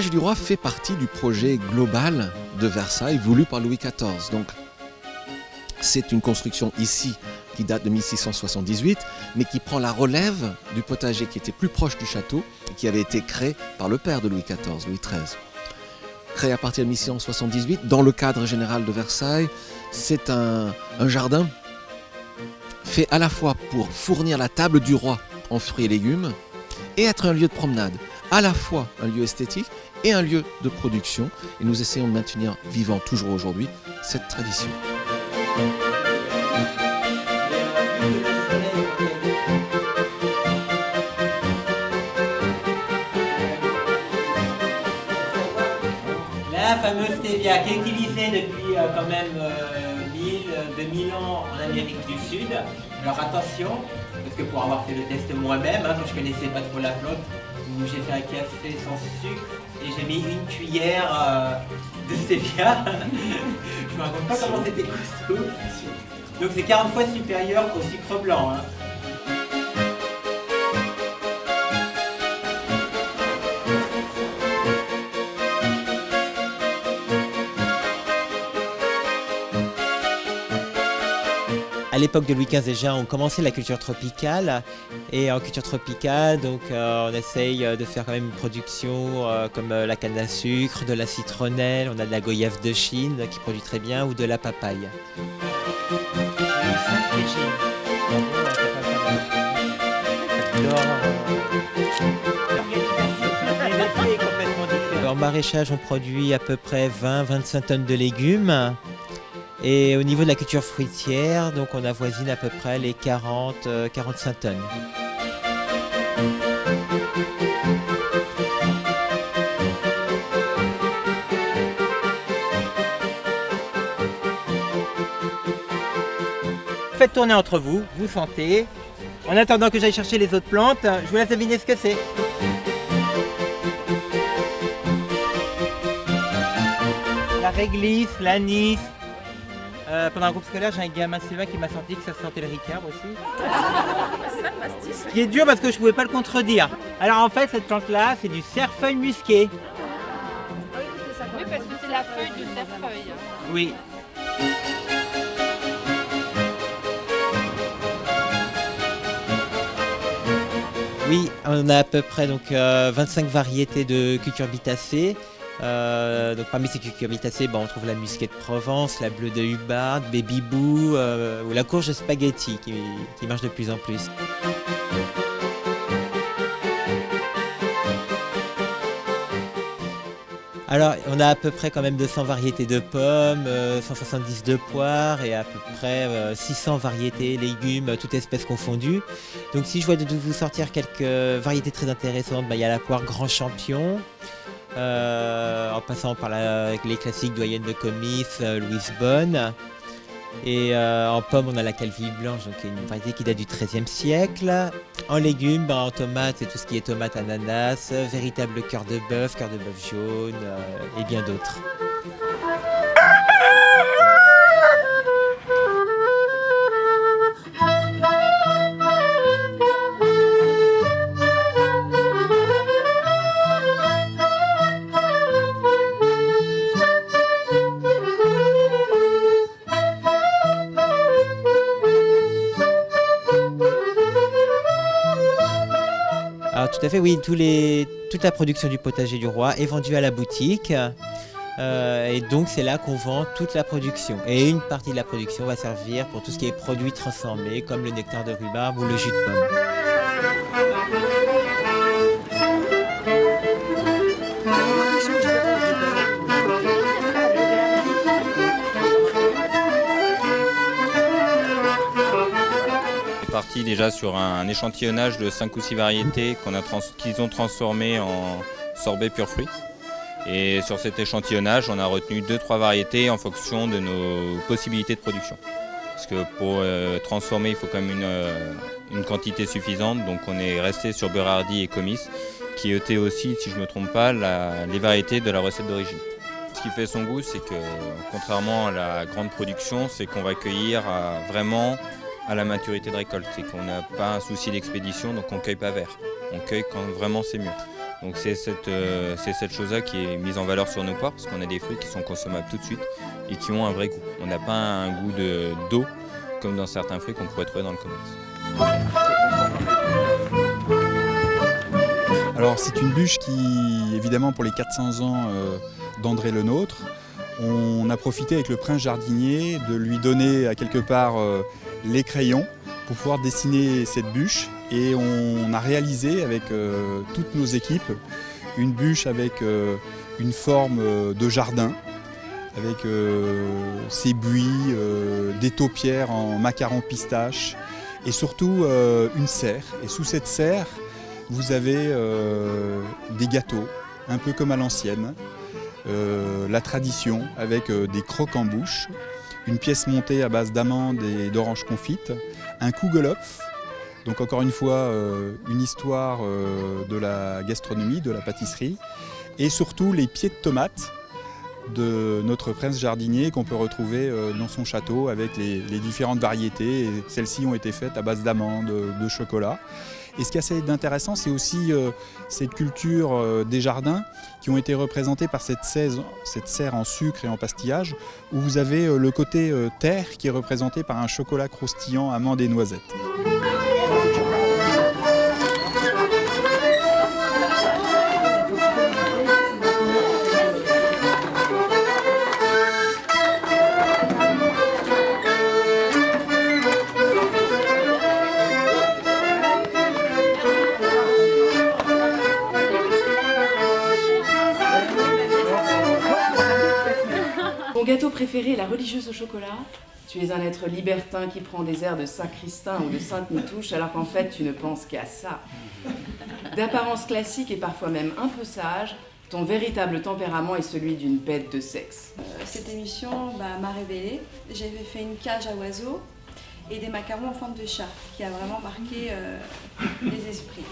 potager du roi fait partie du projet global de Versailles voulu par Louis XIV. Donc, c'est une construction ici qui date de 1678, mais qui prend la relève du potager qui était plus proche du château et qui avait été créé par le père de Louis XIV, Louis XIII. Créé à partir de 1678, dans le cadre général de Versailles, c'est un jardin fait à la fois pour fournir la table du roi en fruits et légumes et être un lieu de promenade, à la fois un lieu esthétique et un lieu de production. Et nous essayons de maintenir vivant toujours aujourd'hui cette tradition. La fameuse stevia qui est utilisée depuis quand même 2000 ans en Amérique du Sud. Alors attention, parce que pour avoir fait le test moi-même, quand je connaissais pas trop la plante, où j'ai fait un café sans sucre et j'ai mis une cuillère de stevia. Je me raconte pas comment c'était costaud. Donc c'est 40 fois supérieur au sucre blanc. À l'époque de Louis XV déjà, on commençait la culture tropicale. Et en culture tropicale, donc, on essaye de faire quand même une production comme la canne à sucre, de la citronnelle, on a de la goyave de Chine qui produit très bien, ou de la papaye. En maraîchage, on produit à peu près 20-25 tonnes de légumes. Et au niveau de la culture fruitière, donc on avoisine à peu près les 40-45 tonnes. Faites tourner entre vous, vous sentez. En attendant que j'aille chercher les autres plantes, je vous laisse deviner ce que c'est. La réglisse, l'anis. Pendant un groupe scolaire, j'ai un gamin Sylvain qui m'a senti que ça sentait le ricard aussi. Ce qui est dur parce que je ne pouvais pas le contredire. Alors en fait, cette plante-là, c'est du cerfeuil musqué. Oui, parce que c'est la feuille de cerfeuil. Oui. Oui, on a à peu près donc, 25 variétés de cucurbitacées. Donc parmi ces cucurbitacées, on trouve la musquée de Provence, la bleue de Hubbard, Baby Boo ou la courge spaghetti qui marche de plus en plus. Alors on a à peu près quand même 200 variétés de pommes, 170 de poires et à peu près 600 variétés légumes, toutes espèces confondues. Donc si je dois vous sortir quelques variétés très intéressantes, il y a la poire Grand Champion. En passant par les classiques doyennes de Comice, Louise Bonne. Et en pommes, on a la Calvi blanche, donc une variété qui date du XIIIe siècle. En légumes, en tomates, c'est tout ce qui est tomate, ananas, véritable cœur de bœuf jaune et bien d'autres. Alors tout à fait, oui, toute la production du potager du roi est vendue à la boutique. Et donc c'est là qu'on vend toute la production. Et une partie de la production va servir pour tout ce qui est produits transformés, comme le nectar de rhubarbe ou le jus de pomme. Parti déjà sur un échantillonnage de 5 ou 6 variétés qu'ils ont transformées en sorbet pur fruit. Et sur cet échantillonnage, on a retenu 2-3 variétés en fonction de nos possibilités de production. Parce que pour transformer, il faut quand même une quantité suffisante. Donc on est resté sur Berardi et Comice, qui étaient aussi, si je ne me trompe pas, les variétés de la recette d'origine. Ce qui fait son goût, c'est que contrairement à la grande production, c'est qu'on va cueillir vraiment à la maturité de récolte. C'est qu'on n'a pas un souci d'expédition, donc on ne cueille pas vert. On cueille quand vraiment c'est mieux. Donc c'est cette chose-là qui est mise en valeur sur nos poires, parce qu'on a des fruits qui sont consommables tout de suite et qui ont un vrai goût. On n'a pas un goût d'eau comme dans certains fruits qu'on pourrait trouver dans le commerce. Alors c'est une bûche qui, évidemment pour les 400 ans d'André Le Nôtre, on a profité avec le prince jardinier de lui donner à quelque part les crayons pour pouvoir dessiner cette bûche. Et on a réalisé avec toutes nos équipes une bûche avec une forme de jardin, avec ses buis, des taupières en macaron pistache et surtout une serre. Et sous cette serre, vous avez des gâteaux, un peu comme à l'ancienne, la tradition avec des croques en bouche, une pièce montée à base d'amandes et d'oranges confites, un Kugelhopf. Donc encore une fois, une histoire de la gastronomie, de la pâtisserie, et surtout les pieds de tomates de notre prince jardinier qu'on peut retrouver dans son château avec les différentes variétés. Et celles-ci ont été faites à base d'amandes, de chocolat. Et ce qui est assez intéressant, c'est aussi cette culture des jardins qui ont été représentées par cette serre en sucre et en pastillage, où vous avez le côté terre qui est représenté par un chocolat croustillant, amandes et noisettes. Ton gâteau préféré est la religieuse au chocolat? Tu es un être libertin qui prend des airs de Saint-Christin ou de Sainte-Nitouche alors qu'en fait tu ne penses qu'à ça. D'apparence classique et parfois même un peu sage, ton véritable tempérament est celui d'une bête de sexe. Cette émission m'a révélé. J'avais fait une cage à oiseaux et des macarons en forme de chat qui a vraiment marqué les esprits.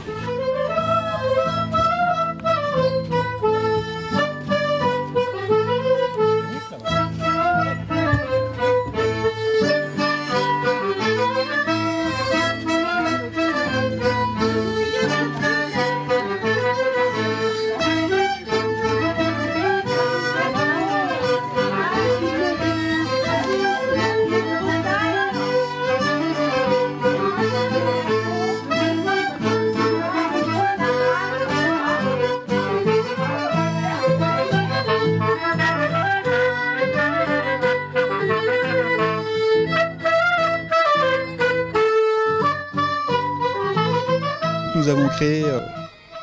Nous avons créé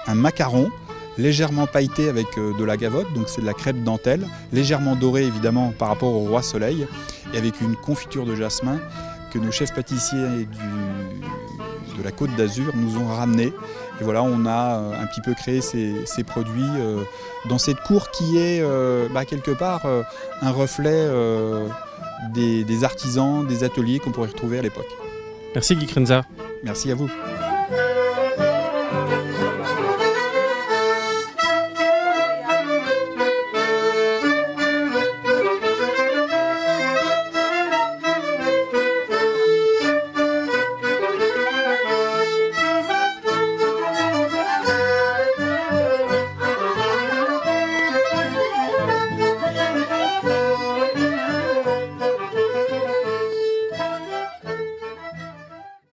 un macaron légèrement pailleté avec de la gavotte, donc c'est de la crêpe dentelle, légèrement dorée évidemment par rapport au roi soleil, et avec une confiture de jasmin que nos chefs pâtissiers de la Côte d'Azur nous ont ramené. Et voilà, on a un petit peu créé ces produits dans cette cour qui est quelque part un reflet des artisans, des ateliers qu'on pourrait retrouver à l'époque. Merci Guy Krenza. Merci à vous.